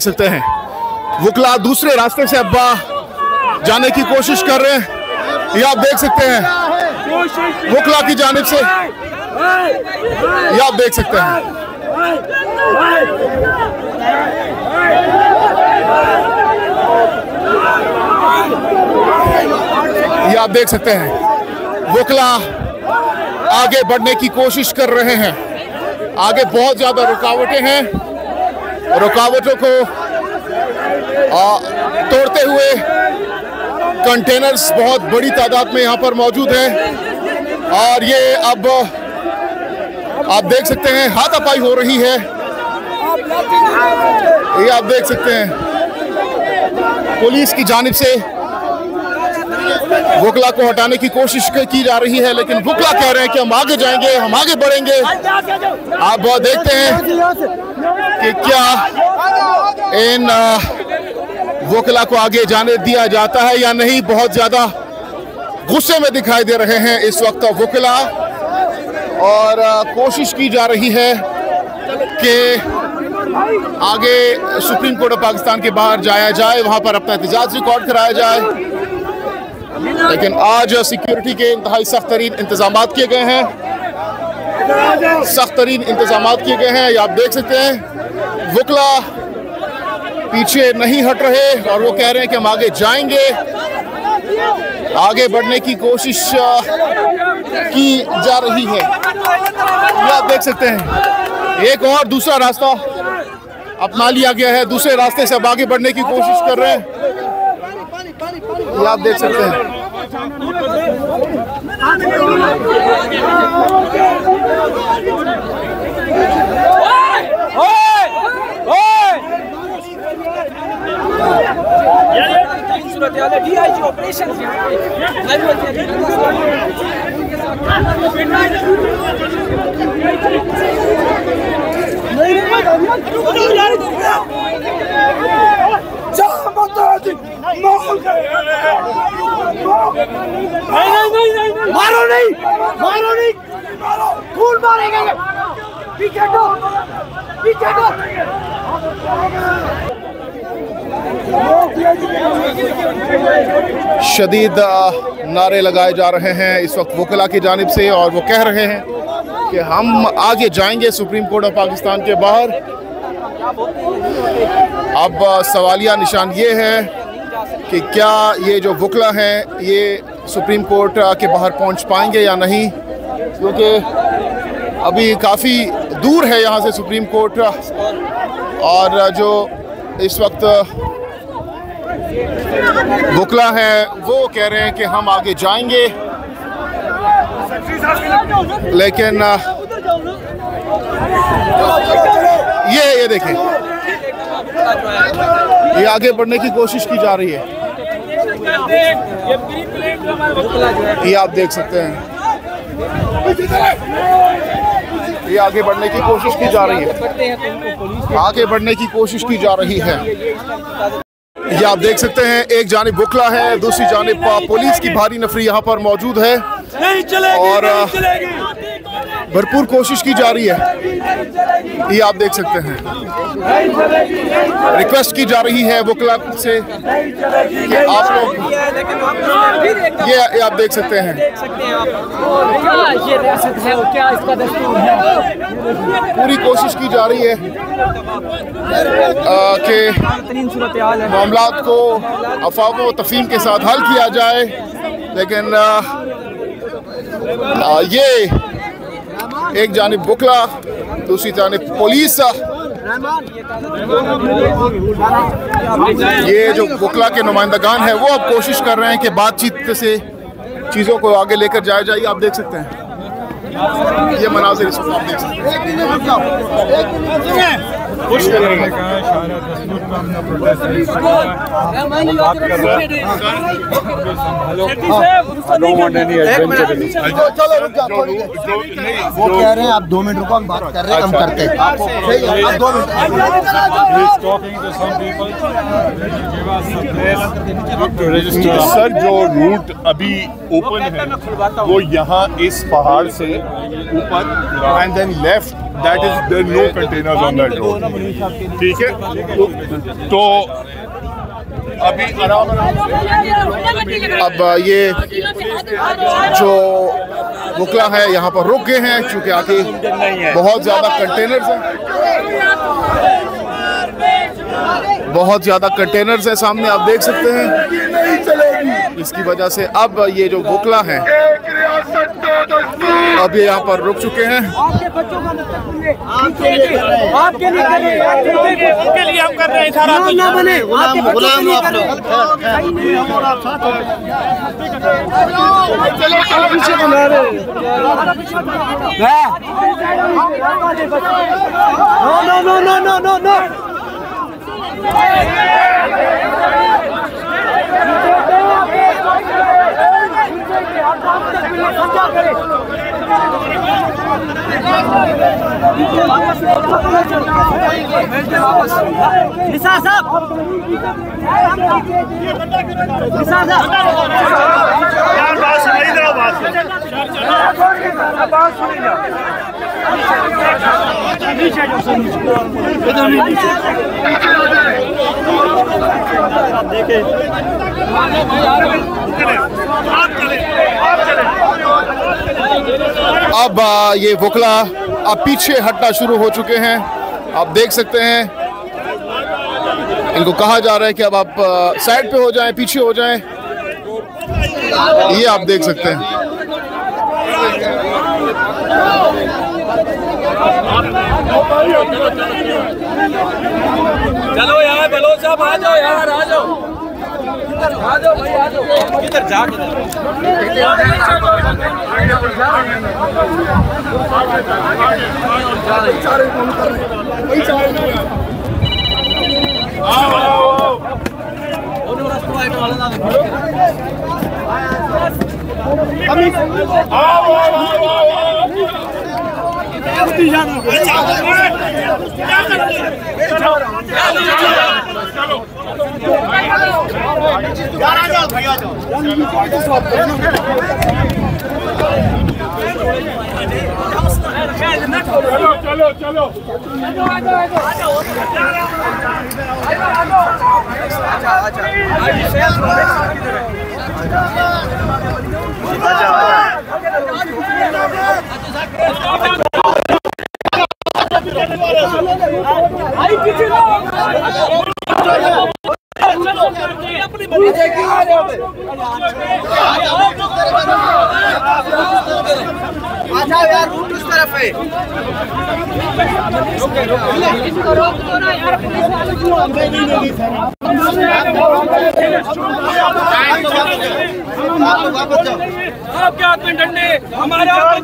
सकते हैं वकला दूसरे रास्ते से अब जाने की कोशिश कर रहे हैं। ये आप देख सकते हैं वकला की जानिब से, ये आप देख सकते हैं। ये आप देख सकते हैं वकला आगे बढ़ने की कोशिश कर रहे हैं। आगे बहुत ज्यादा रुकावटें हैं, रुकावटों को तोड़ते हुए कंटेनर्स बहुत बड़ी तादाद में यहाँ पर मौजूद हैं और ये अब आप देख सकते हैं हाथापाई हो रही है। ये आप देख सकते हैं पुलिस की जानिब से वकला को हटाने की कोशिश की जा रही है, लेकिन वकला कह रहे हैं कि हम आगे जाएंगे, हम आगे बढ़ेंगे। आप देखते हैं कि क्या इन वकला को आगे जाने दिया जाता है या नहीं। बहुत ज्यादा गुस्से में दिखाई दे रहे हैं इस वक्त वकला और कोशिश की जा रही है कि आगे सुप्रीम कोर्ट ऑफ पाकिस्तान के बाहर जाया जाए, वहां पर अपना एहतजाज रिकॉर्ड कराया जाए। लेकिन आज सिक्योरिटी के इंतहाई सख्त तरीन इंतजाम किए गए हैं, सख्त तरीन इंतजाम किए गए हैं। ये आप देख सकते हैं वकला पीछे नहीं हट रहे और वो कह रहे हैं कि हम आगे जाएंगे, आगे बढ़ने की कोशिश की जा रही है। ये आप देख सकते हैं एक और दूसरा रास्ता अपना लिया गया है, दूसरे रास्ते से अब आगे बढ़ने की कोशिश कर रहे हैं। ये आप देख सकते हैं DIG ऑपरेशन मारो नहीं, मारो नहीं, खून मारेंगे। पीछे हटो, पीछे हटो। शदीद नारे लगाए जा रहे हैं इस वक्त वकला की जानिब से और वो कह रहे हैं कि हम आगे जाएंगे सुप्रीम कोर्ट ऑफ पाकिस्तान के बाहर। अब सवालिया निशान ये है कि क्या ये जो वकला हैं ये सुप्रीम कोर्ट के बाहर पहुंच पाएंगे या नहीं, क्योंकि अभी काफ़ी दूर है यहाँ से सुप्रीम कोर्ट। और जो इस वक्त वकला हैं वो कह रहे हैं कि हम आगे जाएंगे, लेकिन ये देखें ये आगे बढ़ने की कोशिश की जा रही है। ये आप देख सकते हैं ये आगे बढ़ने की कोशिश की जा रही है, आगे बढ़ने की कोशिश की जा रही है। ये आप देख सकते हैं एक जानिब वकला है, दूसरी जानिब पुलिस की भारी नफरी यहाँ पर मौजूद है और भरपूर कोशिश की जा रही है। ये आप देख सकते हैं रिक्वेस्ट की जा रही है वकला से कि आप लोग ये आप देख सकते हैं पूरी कोशिश की जा रही है कि मामलात को अफवाह व तफहीम के साथ हल किया जाए, लेकिन ये एक जानिब वकला दूसरी जानिब पुलिस, ये जो वकला के नुमाइंदगान हैं वो अब कोशिश कर रहे हैं कि बातचीत से चीज़ों को आगे लेकर जाया जाए। आप देख सकते हैं ये मनाज़िर इस वक्त आप देख सकते हैं। खुश कर रहे हैं वो कह रहे हैं आप 2 मिनट रुको, हम बात कर रहे हैं, हम करते हैं। सर जो रूट अभी ओपन है वो यहाँ इस पहाड़ से ऊपर and then left that is there are no containers on that road. ठीक है, तो अभी अब ये जो वकला है यहाँ पर रुक गए हैं क्योंकि आगे बहुत ज्यादा कंटेनर्स हैं, बहुत ज्यादा कंटेनर्स हैं सामने, आप देख सकते हैं। इसकी वजह से अब ये जो वकला हैं अब ये यहाँ पर रुक चुके हैं। आपके बच्चों का आपके लिए हम कर रहे हैं सारा कुछ। ना बने गुलाम आप लोग। पीछे बना रहे no no no no no no. Nisar sahab, Nisar साहब, यार बात सुनाई दो, बात सुनी ना। नीचे जो देखे अब ये वकला अब पीछे हटना शुरू हो चुके हैं। आप देख सकते हैं इनको कहा जा रहा है कि अब आप साइड पे हो जाएं, पीछे हो जाएं। ये आप देख सकते हैं। चलो यार बलोच साहब आ जाओ यार, आ जाओ, आ जाओ भाई, आ जाओ। किधर जा चलो चलो अच्छा यार, रूट किस तरफ है? आपके हाथ में डंडे, हमारे हाथ में